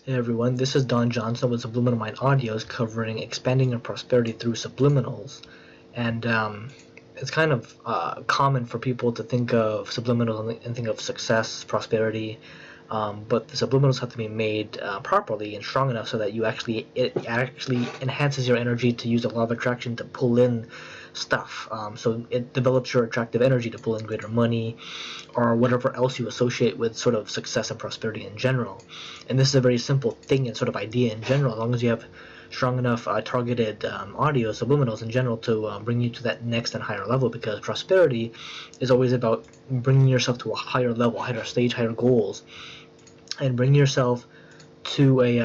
Hey everyone, this is Don Johnson with Subliminal Mind Audios covering expanding your prosperity through subliminals. And it's kind of common for people to think of subliminals and think of success, prosperity, but the subliminals have to be made properly and strong enough so that it actually enhances your energy to use the law of attraction to pull in stuff. So it develops your attractive energy to pull in greater money or whatever else you associate with sort of success and prosperity in general. And this is a very simple thing and sort of idea in general, as long as you have strong enough targeted audio, subliminals in general, to bring you to that next and higher level, because prosperity is always about bringing yourself to a higher level, higher stage, higher goals, and bringing yourself to a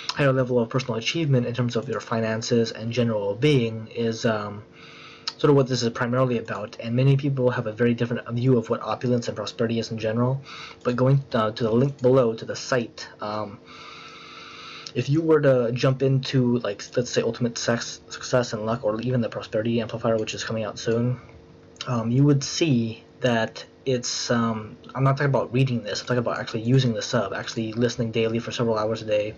higher level of personal achievement in terms of your finances and general well-being is sort of what this is primarily about. And many people have a very different view of what opulence and prosperity is in general. But going to the link below to the site, if you were to jump into, like, let's say Ultimate Success and Luck, or even the Prosperity Amplifier, which is coming out soon, you would see that it's I'm not talking about reading this, I'm talking about actually using the sub, actually listening daily for several hours a day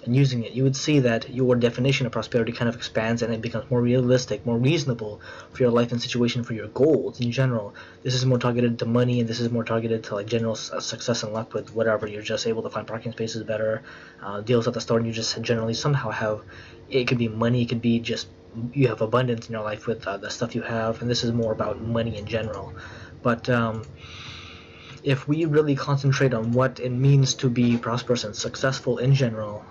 and using it. You would see that your definition of prosperity kind of expands, and it becomes more realistic, more reasonable for your life and situation, for your goals in general. This is more targeted to money, and this is more targeted to like general success and luck with whatever. You're just able to find parking spaces better, deals at the store, and you just generally somehow have, it could be money, it could be just you have abundance in your life with the stuff you have, and this is more about money in general. But if we really concentrate on what it means to be prosperous and successful in general,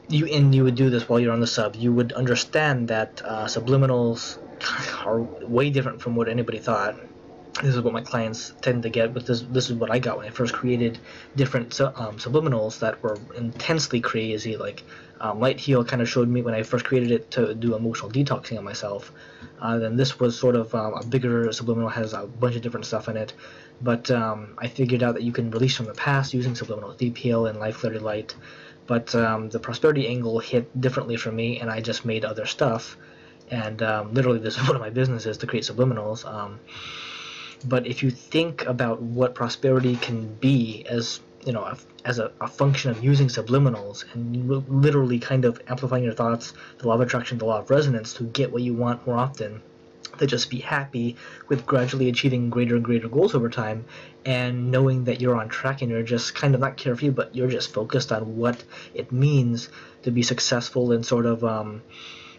you would do this while you're on the sub, you would understand that subliminals are way different from what anybody thought. This is what my clients tend to get, but this is what I got when I first created different subliminals that were intensely crazy. Like Light Heal kind of showed me when I first created it to do emotional detoxing on myself. Then this was sort of a bigger subliminal, has a bunch of different stuff in it. But I figured out that you can release from the past using subliminals, Deep Heal and Life Clarity Light. But the prosperity angle hit differently for me, and I just made other stuff. And literally, this is one of my businesses, to create subliminals. But if you think about what prosperity can be as, you know, as a function of using subliminals and literally kind of amplifying your thoughts, the law of attraction, the law of resonance, to get what you want more often, to just be happy with gradually achieving greater and greater goals over time, and knowing that you're on track and you're just kind of not carefree, but you're just focused on what it means to be successful and sort of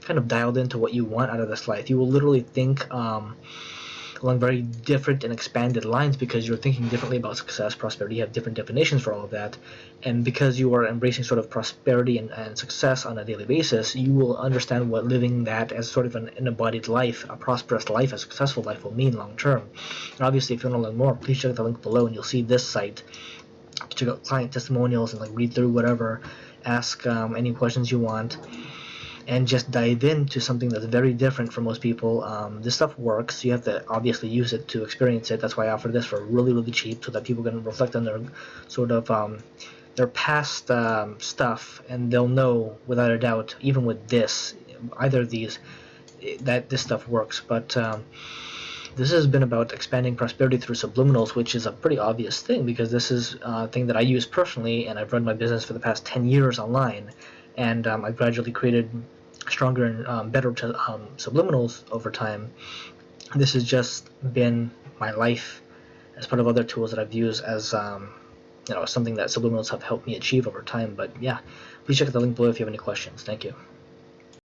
kind of dialed into what you want out of this life. You will literally think along very different and expanded lines, because you're thinking differently about success, prosperity. You have different definitions for all of that, and because you are embracing sort of prosperity and success on a daily basis, you will understand what living that as sort of an embodied life, a prosperous life, a successful life will mean long term. And obviously, if you want to learn more, please check out the link below, and you'll see this site. Check out client testimonials and like read through whatever, ask any questions you want, and just dive into something that's very different from most people. This stuff works. You have to obviously use it to experience it. That's why I offer this for really, really cheap, so that people can reflect on their sort of their past stuff, and they'll know without a doubt, even with this, either of these, that this stuff works. But this has been about expanding prosperity through subliminals, which is a pretty obvious thing, because this is a thing that I use personally, and I've run my business for the past 10 years online. And I've gradually created stronger and better subliminals over time. This has just been my life as part of other tools that I've used as something that subliminals have helped me achieve over time. But yeah, please check out the link below if you have any questions. Thank you.